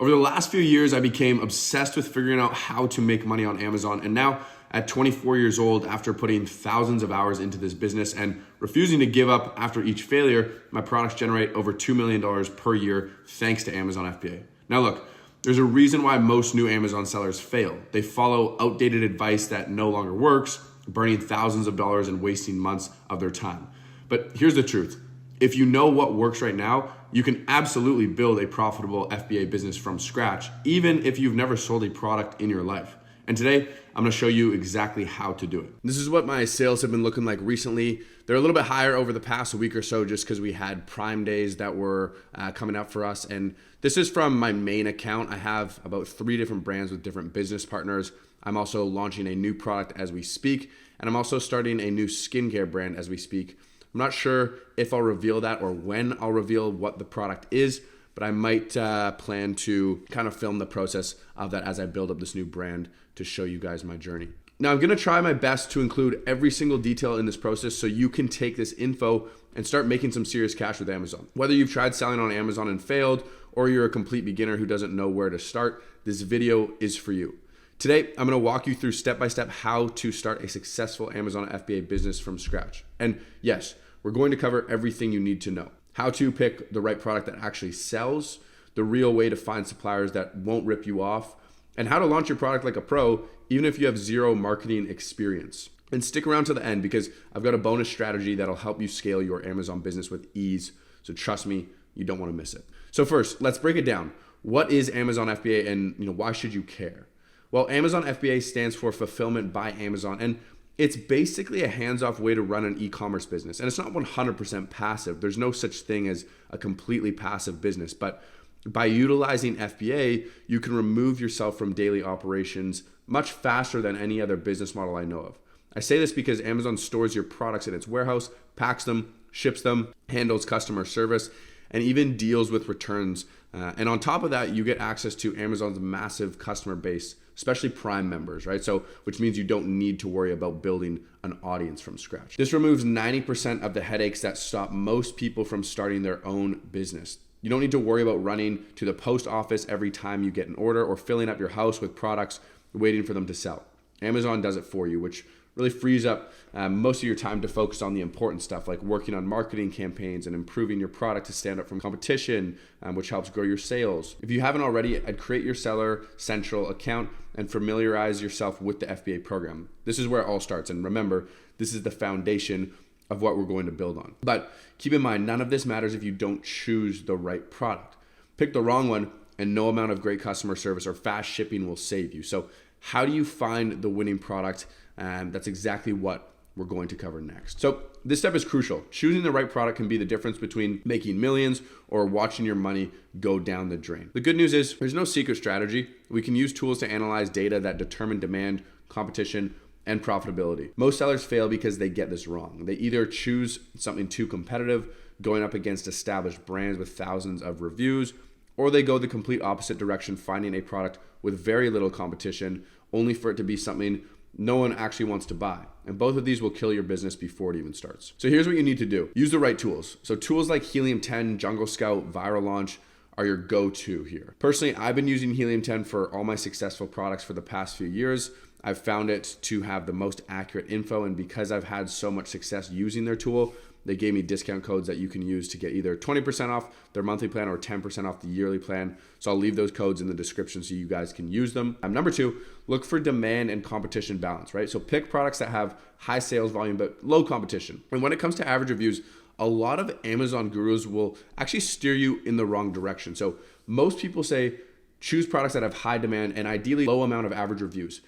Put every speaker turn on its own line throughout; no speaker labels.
Over the last few years, I became obsessed with figuring out how to make money on Amazon. And now at 24 years old, after putting thousands of hours into this business and refusing to give up after each failure, my products generate over $2 million per year thanks to Amazon FBA. Now look, there's a reason why most new Amazon sellers fail. They follow outdated advice that no longer works, burning thousands of dollars and wasting months of their time. But here's the truth. If you know what works right now, you can absolutely build a profitable FBA business from scratch, even if you've never sold a product in your life. And today, I'm gonna show you exactly how to do it. This is what my sales have been looking like recently. They're a little bit higher over the past week or so just because we had Prime days that were coming up for us. And this is from my main account. I have about 3 different brands with different business partners. I'm also launching a new product as we speak. And I'm also starting a new skincare brand as we speak. I'm not sure if I'll reveal that or when I'll reveal what the product is, but I might plan to kind of film the process of that as I build up this new brand to show you guys my journey. Now, I'm gonna try my best to include every single detail in this process so you can take this info and start making some serious cash with Amazon. Whether you've tried selling on Amazon and failed, or you're a complete beginner who doesn't know where to start, this video is for you. Today, I'm gonna walk you through step-by-step how to start a successful Amazon FBA business from scratch. And yes, we're going to cover everything you need to know. How to pick the right product that actually sells, the real way to find suppliers that won't rip you off, and how to launch your product like a pro, even if you have zero marketing experience. And stick around to the end because I've got a bonus strategy that'll help you scale your Amazon business with ease. So trust me, you don't wanna miss it. So first, let's break it down. What is Amazon FBA and why should you care? Well, Amazon FBA stands for Fulfillment by Amazon, and it's basically a hands-off way to run an e-commerce business. And it's not 100% passive. There's no such thing as a completely passive business. But by utilizing FBA, you can remove yourself from daily operations much faster than any other business model I know of. I say this because Amazon stores your products in its warehouse, packs them, ships them, handles customer service, and even deals with returns. And on top of that, you get access to Amazon's massive customer base, especially Prime members, right? So, which means you don't need to worry about building an audience from scratch. This removes 90% of the headaches that stop most people from starting their own business. You don't need to worry about running to the post office every time you get an order or filling up your house with products waiting for them to sell. Amazon does it for you, which really frees up most of your time to focus on the important stuff like working on marketing campaigns and improving your product to stand up from competition, which helps grow your sales. If you haven't already, I'd create your Seller Central account and familiarize yourself with the FBA program. This is where it all starts. And remember, this is the foundation of what we're going to build on. But keep in mind, none of this matters if you don't choose the right product. Pick the wrong one and no amount of great customer service or fast shipping will save you. So how do you find the winning product? That's exactly what we're going to cover next. So this step is crucial. Choosing the right product can be the difference between making millions or watching your money go down the drain. The good news is there's no secret strategy. We can use tools to analyze data that determine demand, competition, and profitability. Most sellers fail because they get this wrong. They either choose something too competitive, going up against established brands with thousands of reviews, or they go the complete opposite direction, finding a product with very little competition, only for it to be something no one actually wants to buy. And both of these will kill your business before it even starts. So here's what you need to do. Use the right tools. So tools like Helium 10, Jungle Scout, Viral Launch are your go-to here. Personally, I've been using Helium 10 for all my successful products for the past few years. I've found it to have the most accurate info, and because I've had so much success using their tool, they gave me discount codes that you can use to get either 20% off their monthly plan or 10% off the yearly plan. So I'll leave those codes in the description so you guys can use them. Number 2, look for demand and competition balance, right? So pick products that have high sales volume but low competition. And when it comes to average reviews, a lot of Amazon gurus will actually steer you in the wrong direction. So most people say choose products that have high demand and ideally low amount of average reviews.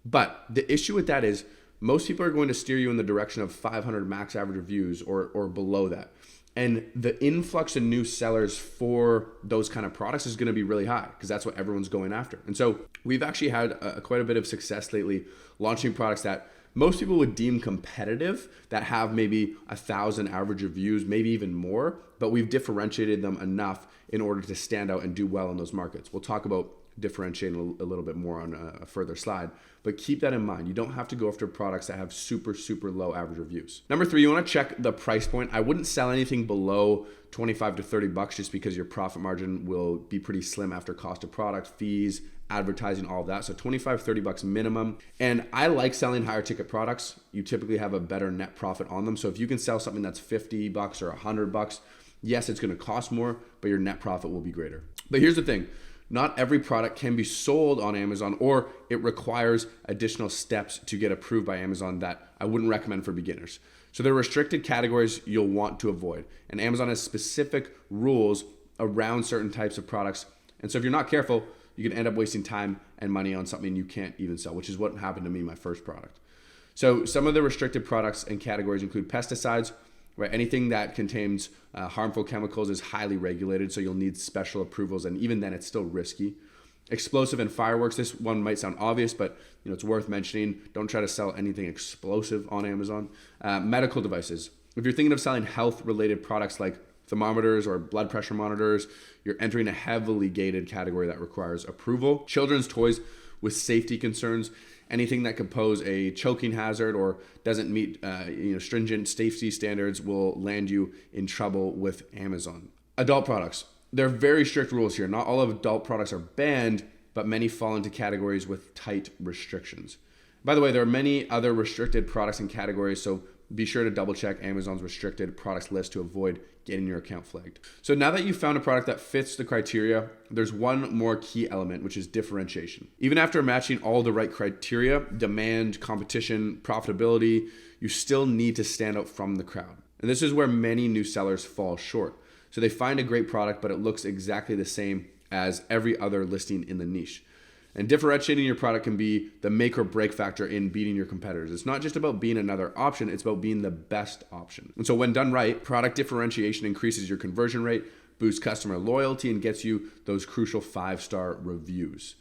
But the issue with that is most people are going to steer you in the direction of 500 max average reviews or below that. And the influx of new sellers for those kind of products is going to be really high because that's what everyone's going after. And so we've actually had quite a bit of success lately launching products that most people would deem competitive that have maybe 1,000 average reviews, maybe even more, but we've differentiated them enough in order to stand out and do well in those markets. We'll talk about differentiating a little bit more on a further slide, but keep that in mind. You don't have to go after products that have super low average reviews. Number 3, you want to check the price point. I wouldn't sell anything below 25 to 30 bucks just because your profit margin will be pretty slim after cost of product, fees, advertising, all of that. So 25, 30 bucks minimum. And I like selling higher ticket products. You typically have a better net profit on them. So if you can sell something that's 50 bucks or 100 bucks, yes, it's going to cost more, but your net profit will be greater. But here's the thing. Not every product can be sold on Amazon, or it requires additional steps to get approved by Amazon that I wouldn't recommend for beginners. So there are restricted categories you'll want to avoid. And Amazon has specific rules around certain types of products. And so if you're not careful, you can end up wasting time and money on something you can't even sell, which is what happened to me, my first product. So some of the restricted products and categories include pesticides, right? Anything that contains harmful chemicals is highly regulated, so you'll need special approvals, and even then it's still risky. Explosive and fireworks, this one might sound obvious, but it's worth mentioning. Don't try to sell anything explosive on Amazon. Medical devices. If you're thinking of selling health-related products like thermometers or blood pressure monitors, you're entering a heavily gated category that requires approval. Children's toys with safety concerns. Anything that could pose a choking hazard or doesn't meet stringent safety standards will land you in trouble with Amazon. Adult products. There are very strict rules here. Not all of adult products are banned, but many fall into categories with tight restrictions. By the way, there are many other restricted products and categories, so be sure to double check Amazon's restricted products list to avoid getting your account flagged. So now that you've found a product that fits the criteria, there's one more key element, which is differentiation. Even after matching all the right criteria, demand, competition, profitability, you still need to stand out from the crowd. And this is where many new sellers fall short. So they find a great product, but it looks exactly the same as every other listing in the niche. And differentiating your product can be the make or break factor in beating your competitors. It's not just about being another option, it's about being the best option. And so when done right, product differentiation increases your conversion rate, boosts customer loyalty, and gets you those crucial 5-star reviews.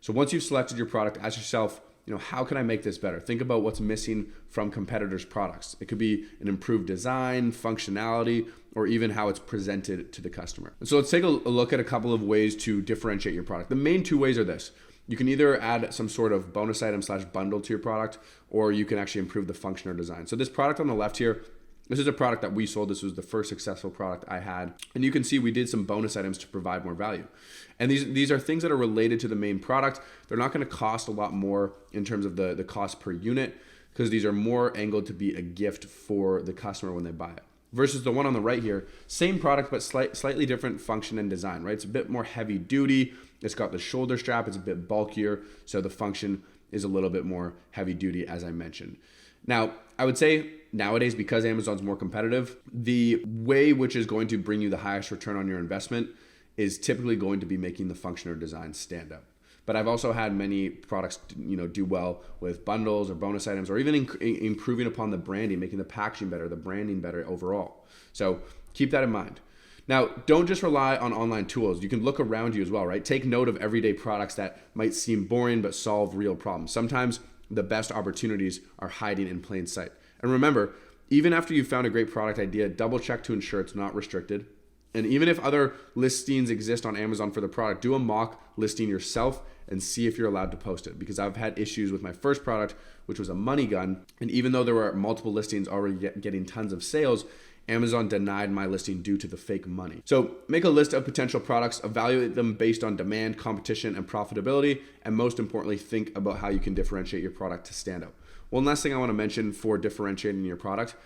So once you've selected your product, ask yourself, how can I make this better? Think about what's missing from competitors' products. It could be an improved design, functionality, or even how it's presented to the customer. And so let's take a look at a couple of ways to differentiate your product. The main 2 ways are this. You can either add some sort of bonus item / bundle to your product, or you can actually improve the function or design. So this product on the left here, this is a product that we sold. This was the first successful product I had. And you can see we did some bonus items to provide more value. And these are things that are related to the main product. They're not going to cost a lot more in terms of the cost per unit, because these are more angled to be a gift for the customer when they buy it. Versus the one on the right here, same product, but slightly different function and design, right? It's a bit more heavy duty. It's got the shoulder strap. It's a bit bulkier. So the function is a little bit more heavy duty, as I mentioned. Now, I would say nowadays, because Amazon's more competitive, the way which is going to bring you the highest return on your investment is typically going to be making the function or design stand out. But I've also had many products, do well with bundles or bonus items, or even improving upon the branding, making the packaging better, the branding better overall. So keep that in mind. Now, don't just rely on online tools. You can look around you as well, right? Take note of everyday products that might seem boring but solve real problems. Sometimes the best opportunities are hiding in plain sight. And remember, even after you've found a great product idea, double check to ensure it's not restricted. And even if other listings exist on Amazon for the product, do a mock listing yourself and see if you're allowed to post it. Because I've had issues with my first product, which was a money gun. And even though there were multiple listings already getting tons of sales, Amazon denied my listing due to the fake money. So make a list of potential products, evaluate them based on demand, competition, and profitability. And most importantly, think about how you can differentiate your product to stand out. One last thing I want to mention for differentiating your product,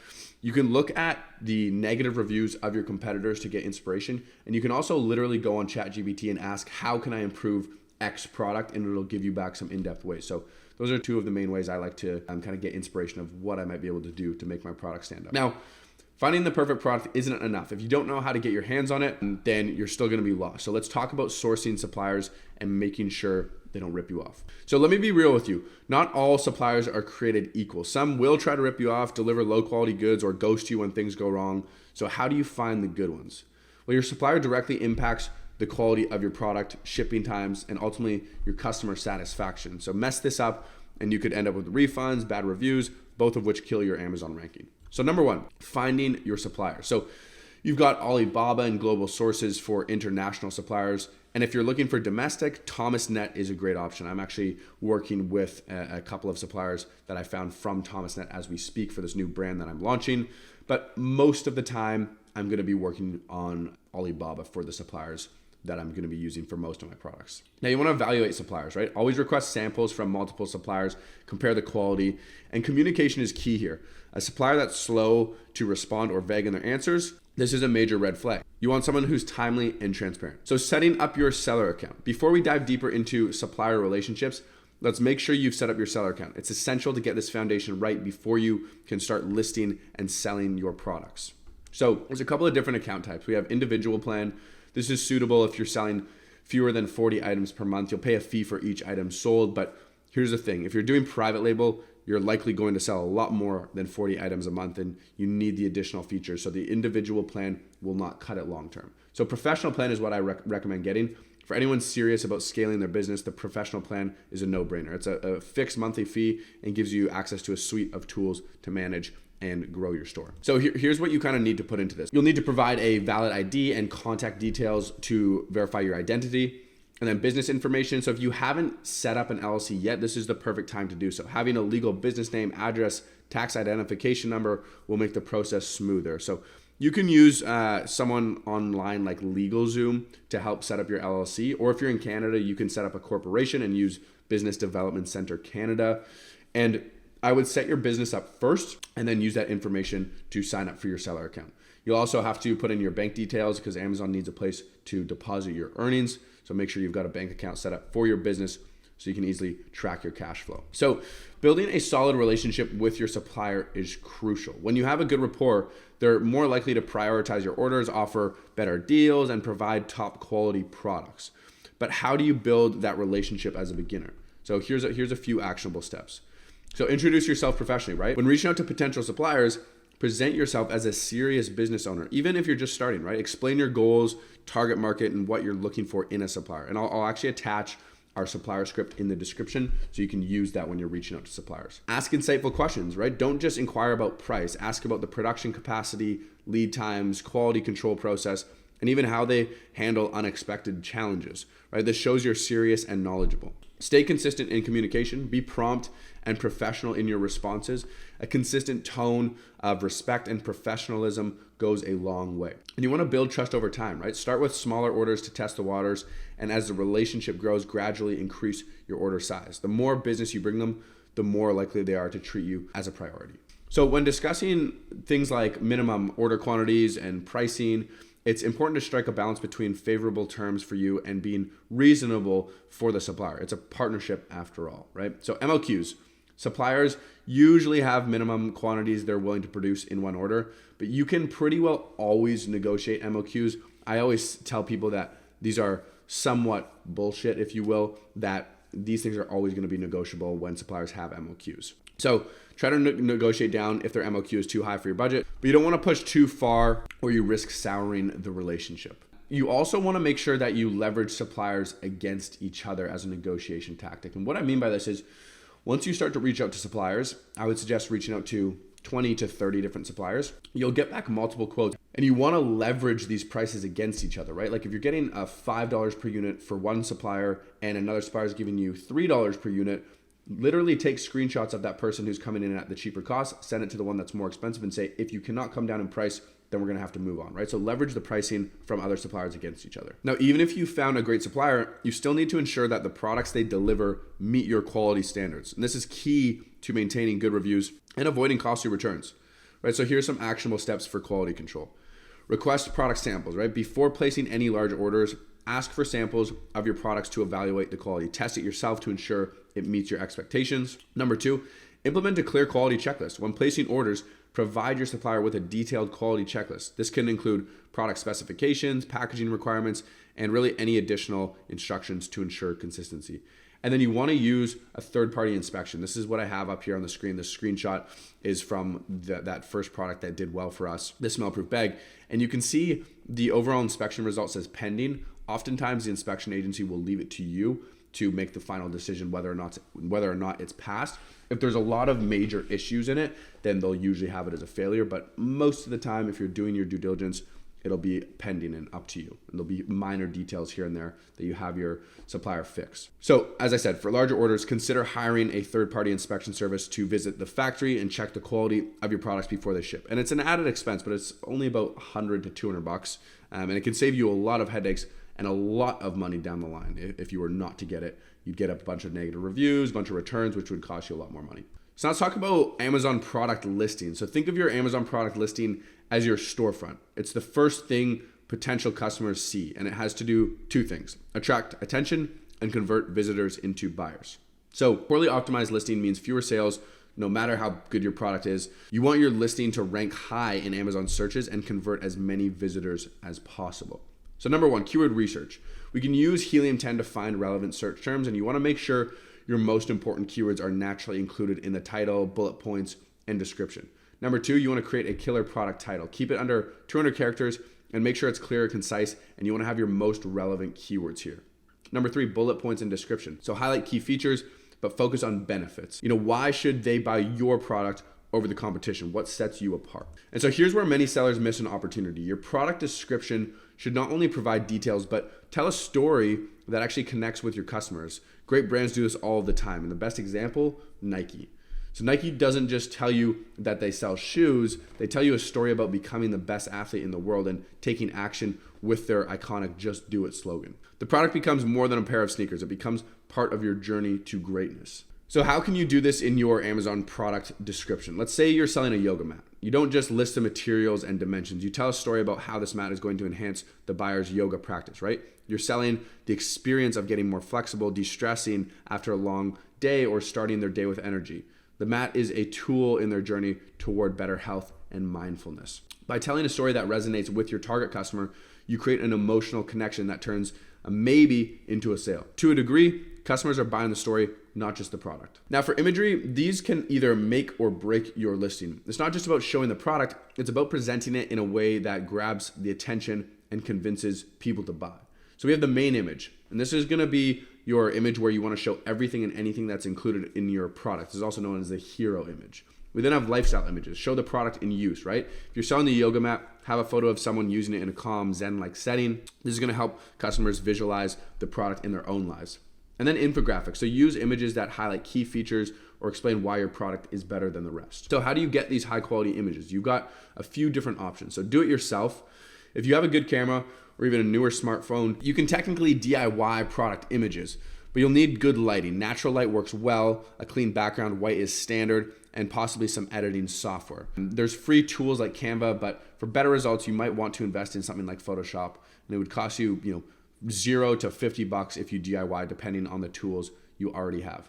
you can look at the negative reviews of your competitors to get inspiration. And you can also literally go on ChatGPT and ask, how can I improve X product? And it'll give you back some in-depth ways. So those are 2 of the main ways I like to kind of get inspiration of what I might be able to do to make my product stand out. Now, finding the perfect product isn't enough. If you don't know how to get your hands on it, then you're still going to be lost. So let's talk about sourcing suppliers and making sure they don't rip you off. So let me be real with you. Not all suppliers are created equal. Some will try to rip you off, deliver low quality goods, or ghost you when things go wrong. So how do you find the good ones? Well, your supplier directly impacts the quality of your product, shipping times, and ultimately your customer satisfaction. So mess this up and you could end up with refunds, bad reviews, both of which kill your Amazon ranking. So number 1, finding your supplier. So You've got Alibaba and global sources for international suppliers. And if you're looking for domestic, Thomasnet is a great option. I'm actually working with a couple of suppliers that I found from Thomasnet as we speak for this new brand that I'm launching. But most of the time, I'm going to be working on Alibaba for the suppliers that I'm going to be using for most of my products. Now, you want to evaluate suppliers, right? Always request samples from multiple suppliers, compare the quality, and communication is key here. A supplier that's slow to respond or vague in their answers, this is a major red flag. You want someone who's timely and transparent. So setting up your seller account. Before we dive deeper into supplier relationships, let's make sure you've set up your seller account. It's essential to get this foundation right before you can start listing and selling your products. So there's a couple of different account types. We have individual plan. This is suitable if you're selling fewer than 40 items per month. You'll pay a fee for each item sold, but here's the thing. If you're doing private label, you're likely going to sell a lot more than 40 items a month, and you need the additional features. So the individual plan will not cut it long term. So professional plan is what I recommend getting. For anyone serious about scaling their business, the professional plan is a no-brainer. It's a fixed monthly fee and gives you access to a suite of tools to manage and grow your store. So here's what you kind of need to put into this. You'll need to provide a valid ID and contact details to verify your identity. And then business information. So if you haven't set up an LLC yet, this is the perfect time to do so. Having a legal business name, address, tax identification number will make the process smoother. So you can use someone online like LegalZoom to help set up your LLC. Or if you're in Canada, you can set up a corporation and use Business Development Center Canada. And I would set your business up first and then use that information to sign up for your seller account. You'll also have to put in your bank details because Amazon needs a place to deposit your earnings. So make sure you've got a bank account set up for your business so you can easily track your cash flow. So building a solid relationship with your supplier is crucial. When you have a good rapport, they're more likely to prioritize your orders, offer better deals, and provide top quality products. But how do you build that relationship as a beginner? So here's a few actionable steps. So introduce yourself professionally, right? When reaching out to potential suppliers, present yourself as a serious business owner, even if you're just starting, right? Explain your goals, target market, and what you're looking for in a supplier. And I'll actually attach our supplier script in the description so you can use that when you're reaching out to suppliers. Ask insightful questions, right? Don't just inquire about price. Ask about the production capacity, lead times, quality control process, and even how they handle unexpected challenges, right? This shows you're serious and knowledgeable. Stay consistent in communication, be prompt and professional in your responses. A consistent tone of respect and professionalism goes a long way. And you want to build trust over time, right? Start with smaller orders to test the waters, and as the relationship grows, gradually increase your order size. The more business you bring them, the more likely they are to treat you as a priority. So when discussing things like minimum order quantities and pricing, it's important to strike a balance between favorable terms for you and being reasonable for the supplier. It's a partnership after all, right? So MOQs. Suppliers usually have minimum quantities they're willing to produce in one order, but you can pretty well always negotiate MOQs. I always tell people that these are somewhat bullshit, if you will, that these things are always going to be negotiable when suppliers have MOQs. So try to negotiate down if their MOQ is too high for your budget, but you don't want to push too far or you risk souring the relationship. You also want to make sure that you leverage suppliers against each other as a negotiation tactic. And what I mean by this is once you start to reach out to suppliers, I would suggest reaching out to 20 to 30 different suppliers. You'll get back multiple quotes and you want to leverage these prices against each other, right? Like if you're getting a $5 per unit for one supplier and another supplier is giving you $3 per unit, literally take screenshots of that person who's coming in at the cheaper cost, send it to the one that's more expensive and say, if you cannot come down in price, then we're going to have to move on, right? So leverage the pricing from other suppliers against each other. Now, even if you found a great supplier, you still need to ensure that the products they deliver meet your quality standards. And this is key to maintaining good reviews and avoiding costly returns, right? So here's some actionable steps for quality control. Request product samples, right? Before placing any large orders, ask for samples of your products to evaluate the quality. Test it yourself to ensure it meets your expectations. Number 2, implement a clear quality checklist. When placing orders, provide your supplier with a detailed quality checklist. This can include product specifications, packaging requirements, and really any additional instructions to ensure consistency. And then you want to use a third-party inspection. This is what I have up here on the screen. This screenshot is from that first product that did well for us, the smell-proof bag. And you can see the overall inspection result says pending. Oftentimes, the inspection agency will leave it to you to make the final decision whether or not it's passed. If there's a lot of major issues in it, then they'll usually have it as a failure. But most of the time, if you're doing your due diligence, it'll be pending and up to you. And there'll be minor details here and there that you have your supplier fix. So as I said, for larger orders, consider hiring a third-party inspection service to visit the factory and check the quality of your products before they ship. And it's an added expense, but it's only about $100 to $200. And it can save you a lot of headaches and a lot of money down the line. If you were not to get it, you'd get a bunch of negative reviews, a bunch of returns, which would cost you a lot more money. So now let's talk about Amazon product listing. So think of your Amazon product listing as your storefront. It's the first thing potential customers see, and it has to do two things: attract attention and convert visitors into buyers. So poorly optimized listing means fewer sales, no matter how good your product is. You want your listing to rank high in Amazon searches and convert as many visitors as possible. So number one, keyword research. We can use Helium-10 to find relevant search terms, and you want to make sure your most important keywords are naturally included in the title, bullet points, and description. Number two, you want to create a killer product title. Keep it under 200 characters and make sure it's clear, concise, and you want to have your most relevant keywords here. Number three, bullet points and description. So highlight key features, but focus on benefits. Why should they buy your product over the competition? What sets you apart? And so here's where many sellers miss an opportunity. Your product description should not only provide details, but tell a story that actually connects with your customers. Great brands do this all the time. And the best example, Nike. So Nike doesn't just tell you that they sell shoes, they tell you a story about becoming the best athlete in the world and taking action with their iconic "Just Do It" slogan. The product becomes more than a pair of sneakers. It becomes part of your journey to greatness. So how can you do this in your Amazon product description? Let's say you're selling a yoga mat. You don't just list the materials and dimensions. You tell a story about how this mat is going to enhance the buyer's yoga practice, right? You're selling the experience of getting more flexible, de-stressing after a long day, or starting their day with energy. The mat is a tool in their journey toward better health and mindfulness. By telling a story that resonates with your target customer, you create an emotional connection that turns a maybe into a sale. To a degree, customers are buying the story, not just the product. Now for imagery, these can either make or break your listing. It's not just about showing the product, it's about presenting it in a way that grabs the attention and convinces people to buy. So we have the main image, and this is gonna be your image where you wanna show everything and anything that's included in your product. This is also known as the hero image. We then have lifestyle images, show the product in use, right? If you're selling the yoga mat, have a photo of someone using it in a calm, zen-like setting. This is gonna help customers visualize the product in their own lives. And then infographics. So use images that highlight key features or explain why your product is better than the rest. So how do you get these high quality images? You've got a few different options. So do it yourself. If you have a good camera or even a newer smartphone, you can technically DIY product images, but you'll need good lighting. Natural light works well, a clean background, white is standard, and possibly some editing software. There's free tools like Canva, but for better results, you might want to invest in something like Photoshop, and it would cost you, $0 to $50 if you DIY, depending on the tools you already have.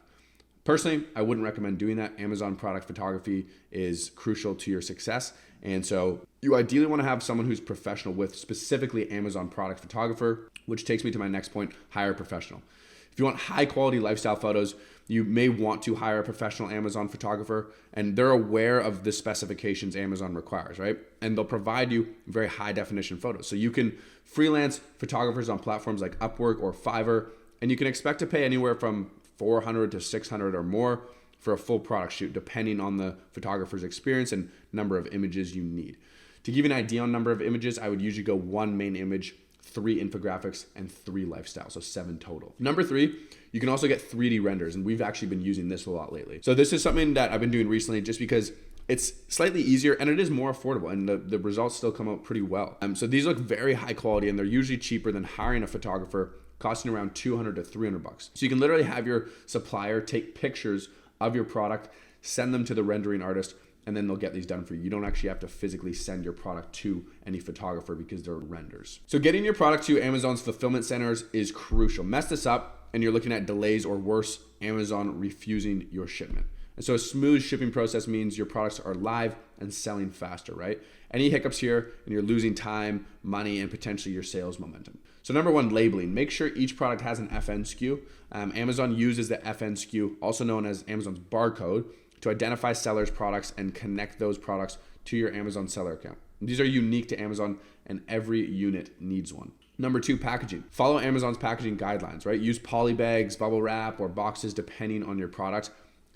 Personally, I wouldn't recommend doing that. Amazon product photography is crucial to your success. And so you ideally want to have someone who's professional with specifically Amazon product photographer, which takes me to my next point, hire a professional. If you want high quality lifestyle photos, you may want to hire a professional Amazon photographer, and they're aware of the specifications Amazon requires, right? And they'll provide you very high definition photos. So you can freelance photographers on platforms like Upwork or Fiverr, and you can expect to pay anywhere from $400 to $600 or more for a full product shoot, depending on the photographer's experience and number of images you need. To give you an idea on number of images, I would usually go 1 main image, 3 infographics, and 3 lifestyle, so 7 total. Number 3, you can also get 3D renders, and we've actually been using this a lot lately. So this is something that I've been doing recently just because it's slightly easier and it is more affordable, and the results still come out pretty well. So these look very high quality, and they're usually cheaper than hiring a photographer, costing around $200 to $300. So you can literally have your supplier take pictures of your product, send them to the rendering artist, and then they'll get these done for you. You don't actually have to physically send your product to any photographer because they're renders. So getting your product to Amazon's fulfillment centers is crucial. Mess this up and you're looking at delays, or worse, Amazon refusing your shipment. And so a smooth shipping process means your products are live and selling faster, right? Any hiccups here and you're losing time, money, and potentially your sales momentum. So number 1, labeling. Make sure each product has an FN SKU. Amazon uses the FN SKU, also known as Amazon's barcode, to identify sellers' products and connect those products to your Amazon seller account. These are unique to Amazon, and every unit needs one. Number 2, packaging. Follow Amazon's packaging guidelines, right? Use poly bags, bubble wrap, or boxes depending on your product.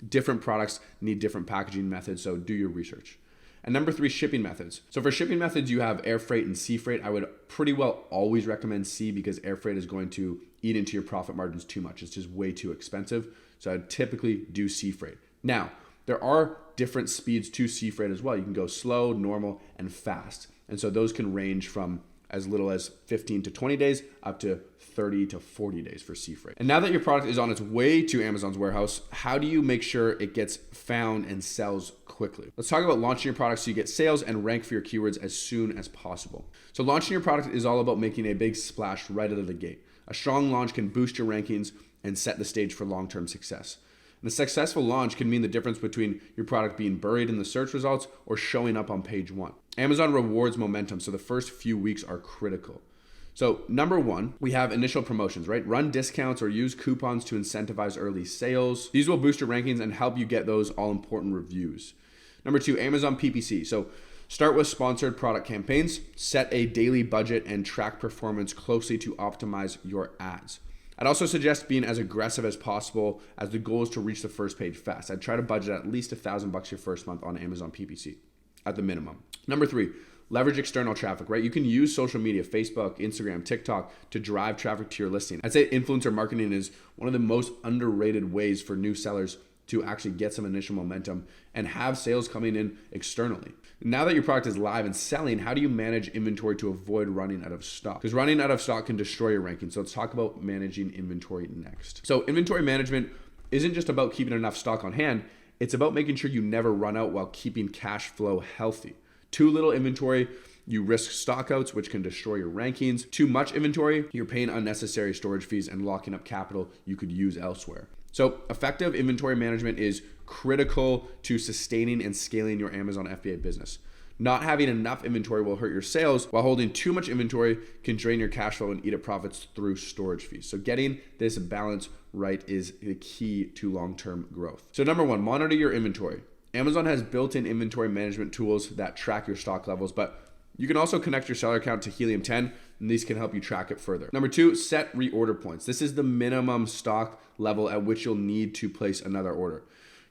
Different products need different packaging methods, so do your research. And number 3, shipping methods. So for shipping methods, you have air freight and sea freight. I would pretty well always recommend sea because air freight is going to eat into your profit margins too much. It's just way too expensive. So I typically do sea freight. Now, there are different speeds to sea freight as well. You can go slow, normal, and fast. And so those can range from as little as 15 to 20 days up to 30 to 40 days for sea freight. And now that your product is on its way to Amazon's warehouse, how do you make sure it gets found and sells quickly? Let's talk about launching your product so you get sales and rank for your keywords as soon as possible. So launching your product is all about making a big splash right out of the gate. A strong launch can boost your rankings and set the stage for long-term success. And a successful launch can mean the difference between your product being buried in the search results or showing up on page 1. Amazon rewards momentum, so the first few weeks are critical. So number 1, we have initial promotions, right? Run discounts or use coupons to incentivize early sales. These will boost your rankings and help you get those all-important reviews. Number 2, Amazon PPC. So start with sponsored product campaigns, set a daily budget, and track performance closely to optimize your ads. I'd also suggest being as aggressive as possible as the goal is to reach the first page fast. I'd try to budget at least $1,000 your first month on Amazon PPC at the minimum. Number 3, leverage external traffic, right? You can use social media, Facebook, Instagram, TikTok to drive traffic to your listing. I'd say influencer marketing is one of the most underrated ways for new sellers to actually get some initial momentum and have sales coming in externally. Now that your product is live and selling, how do you manage inventory to avoid running out of stock? Because running out of stock can destroy your ranking. So let's talk about managing inventory next. So inventory management isn't just about keeping enough stock on hand. It's about making sure you never run out while keeping cash flow healthy. Too little inventory, you risk stockouts, which can destroy your rankings. Too much inventory, you're paying unnecessary storage fees and locking up capital you could use elsewhere. So effective inventory management is critical to sustaining and scaling your Amazon FBA business. Not having enough inventory will hurt your sales, while holding too much inventory can drain your cash flow and eat at profits through storage fees. So getting this balance right is the key to long-term growth. So number 1, monitor your inventory. Amazon has built-in inventory management tools that track your stock levels, but you can also connect your seller account to Helium 10, and these can help you track it further. Number 2, set reorder points. This is the minimum stock level at which you'll need to place another order.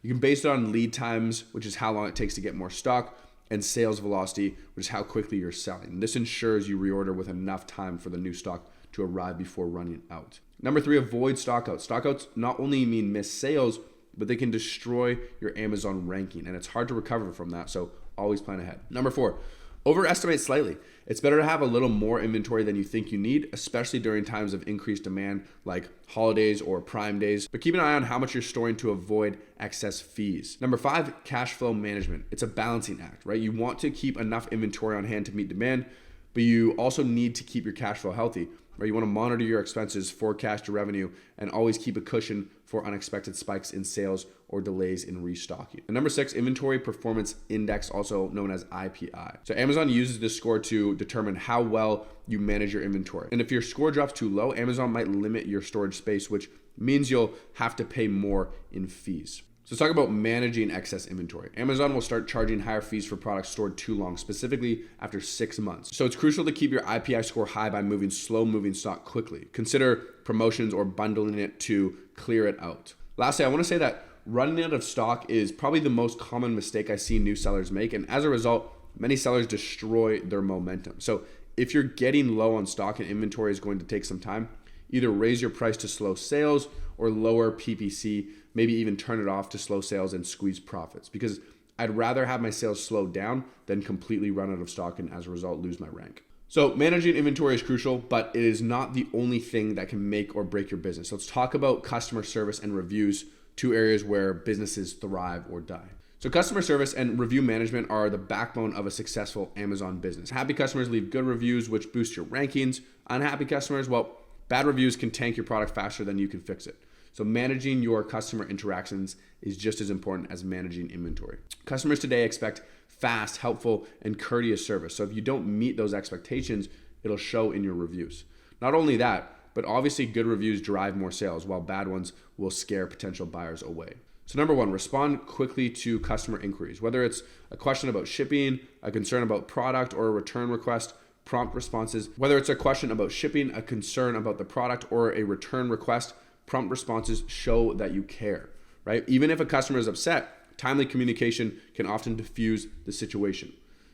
You can base it on lead times, which is how long it takes to get more stock, and sales velocity, which is how quickly you're selling. This ensures you reorder with enough time for the new stock to arrive before running out. Number 3, avoid stockouts. Stockouts not only mean missed sales, but they can destroy your Amazon ranking, and it's hard to recover from that, so always plan ahead. Number 4, overestimate slightly. It's better to have a little more inventory than you think you need, especially during times of increased demand like holidays or Prime days. But keep an eye on how much you're storing to avoid excess fees. Number 5, cash flow management. It's a balancing act, right? You want to keep enough inventory on hand to meet demand, but you also need to keep your cash flow healthy, right? You want to monitor your expenses, forecast your revenue, and always keep a cushion for unexpected spikes in sales or delays in restocking. And number 6, inventory performance index, also known as IPI. So Amazon uses this score to determine how well you manage your inventory. And if your score drops too low, Amazon might limit your storage space, which means you'll have to pay more in fees. So let's talk about managing excess inventory. Amazon will start charging higher fees for products stored too long, specifically after 6 months. So it's crucial to keep your IPI score high by moving slow-moving stock quickly. Consider promotions or bundling it to clear it out. Lastly, I want to say that running out of stock is probably the most common mistake I see new sellers make, and as a result, many sellers destroy their momentum. So if you're getting low on stock and inventory is going to take some time, either raise your price to slow sales or lower PPC, maybe even turn it off to slow sales and squeeze profits, because I'd rather have my sales slow down than completely run out of stock and as a result lose my rank. So managing inventory is crucial, but it is not the only thing that can make or break your business. Let's talk about customer service and reviews, 2 areas where businesses thrive or die. So customer service and review management are the backbone of a successful Amazon business. Happy customers leave good reviews, which boost your rankings. Unhappy customers, well, bad reviews can tank your product faster than you can fix it. So managing your customer interactions is just as important as managing inventory. Customers today expect fast, helpful, and courteous service. So if you don't meet those expectations, it'll show in your reviews. Not only that, but obviously good reviews drive more sales, while bad ones will scare potential buyers away. So number 1, respond quickly to customer inquiries. Whether it's a question about shipping, a concern about product, or a return request, prompt responses. Whether it's a question about shipping, a concern about the product, or a return request, prompt responses show that you care, right? Even if a customer is upset, Timely communication can often diffuse the situation.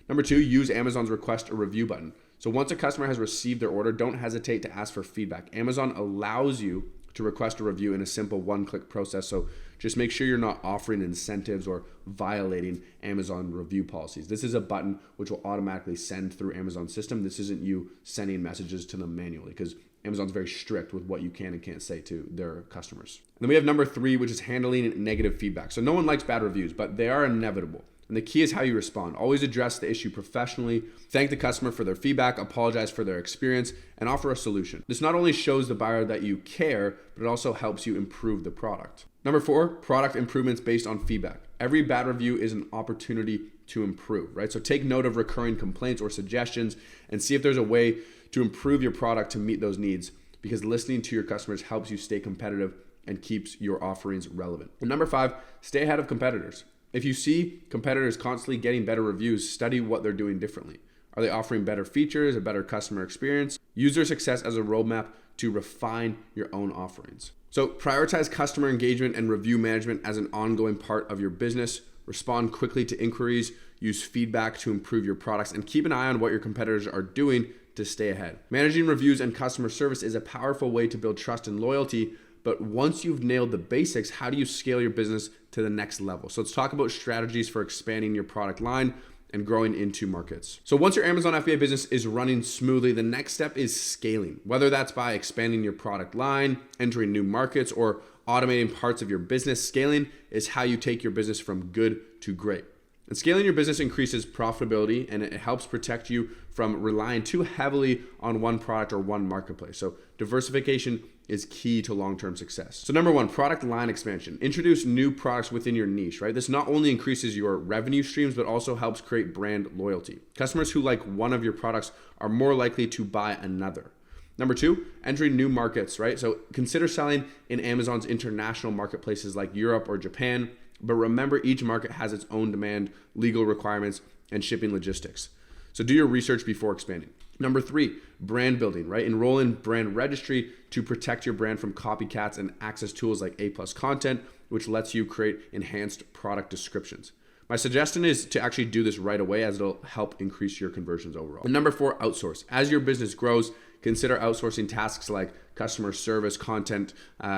Number 2, use Amazon's request a review button. So once a customer has received their order, don't hesitate to ask for feedback. Amazon allows you to request a review in a simple one-click process. So just make sure you're not offering incentives or violating Amazon review policies. This is a button which will automatically send through Amazon's system. This isn't you sending messages to them manually, because Amazon's very strict with what you can and can't say to their customers. And then we have number 3, which is handling negative feedback. So no one likes bad reviews, but they are inevitable. And the key is how you respond. Always address the issue professionally, thank the customer for their feedback, apologize for their experience, and offer a solution. This not only shows the buyer that you care, but it also helps you improve the product. Number 4, product improvements based on feedback. Every bad review is an opportunity to improve, right? So take note of recurring complaints or suggestions and see if there's a way to improve your product to meet those needs, because listening to your customers helps you stay competitive and keeps your offerings relevant. And number 5, stay ahead of competitors. If you see competitors constantly getting better reviews, study what they're doing differently. Are they offering better features, a better customer experience? Use their success as a roadmap to refine your own offerings. So prioritize customer engagement and review management as an ongoing part of your business. Respond quickly to inquiries, use feedback to improve your products, and keep an eye on what your competitors are doing to stay ahead. Managing reviews and customer service is a powerful way to build trust and loyalty. But once you've nailed the basics, how do you scale your business to the next level? So let's talk about strategies for expanding your product line and growing into markets. So once your Amazon FBA business is running smoothly, the next step is scaling, whether that's by expanding your product line, entering new markets, or automating parts of your business. Scaling is how you take your business from good to great. And scaling your business increases profitability, and it helps protect you from relying too heavily on one product or one marketplace. So diversification is key to long-term success. So number 1, product line expansion. Introduce new products within your niche, right? This not only increases your revenue streams, but also helps create brand loyalty. Customers who like one of your products are more likely to buy another. Number 2, entering new markets, right? So consider selling in Amazon's international marketplaces like Europe or Japan, but remember each market has its own demand, legal requirements, and shipping logistics. So do your research before expanding. Number 3, brand building, right? Enroll in brand registry to protect your brand from copycats and access tools like A+ content, which lets you create enhanced product descriptions. My suggestion is to actually do this right away, as it'll help increase your conversions overall. And number 4, outsource. As your business grows, consider outsourcing tasks like customer service, content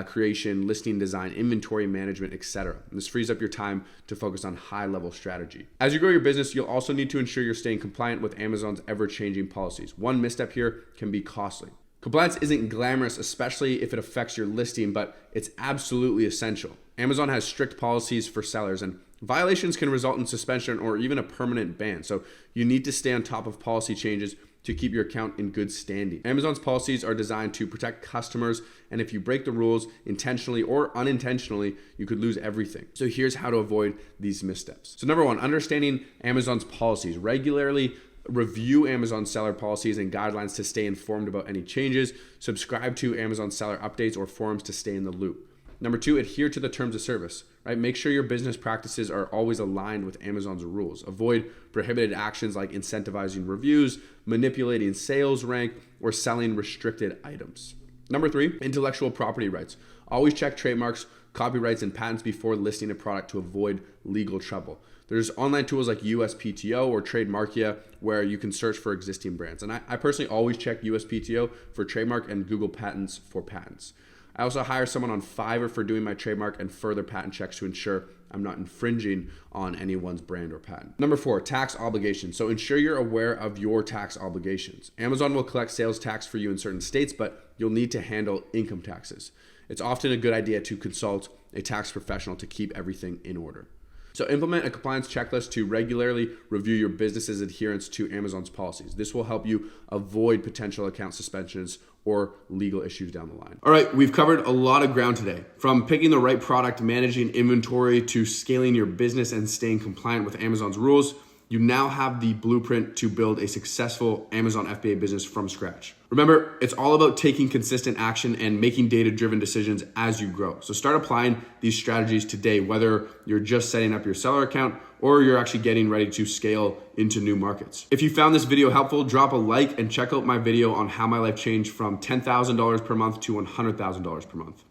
creation, listing design, inventory management, etc. This frees up your time to focus on high-level strategy. As you grow your business, you'll also need to ensure you're staying compliant with Amazon's ever-changing policies. One misstep here can be costly. Compliance isn't glamorous, especially if it affects your listing, but it's absolutely essential. Amazon has strict policies for sellers, and violations can result in suspension or even a permanent ban. So you need to stay on top of policy changes to keep your account in good standing. Amazon's policies are designed to protect customers, and if you break the rules intentionally or unintentionally, you could lose everything. So here's how to avoid these missteps. So number 1, understanding Amazon's policies. Regularly review Amazon seller policies and guidelines to stay informed about any changes. Subscribe to Amazon seller updates or forums to stay in the loop. Number 2, adhere to the terms of service, right? Make sure your business practices are always aligned with Amazon's rules. Avoid prohibited actions like incentivizing reviews, manipulating sales rank, or selling restricted items. Number 3, intellectual property rights. Always check trademarks, copyrights, and patents before listing a product to avoid legal trouble. There's online tools like USPTO or Trademarkia where you can search for existing brands. And I personally always check USPTO for trademark and Google Patents for patents. I also hire someone on Fiverr for doing my trademark and further patent checks to ensure I'm not infringing on anyone's brand or patent. Number 4, tax obligations. So ensure you're aware of your tax obligations. Amazon will collect sales tax for you in certain states, but you'll need to handle income taxes. It's often a good idea to consult a tax professional to keep everything in order. So implement a compliance checklist to regularly review your business's adherence to Amazon's policies. This will help you avoid potential account suspensions or legal issues down the line. All right, we've covered a lot of ground today. From picking the right product, managing inventory, to scaling your business and staying compliant with Amazon's rules. You now have the blueprint to build a successful Amazon FBA business from scratch. Remember, it's all about taking consistent action and making data-driven decisions as you grow. So start applying these strategies today, whether you're just setting up your seller account or you're actually getting ready to scale into new markets. If you found this video helpful, drop a like and check out my video on how my life changed from $10,000 per month to $100,000 per month.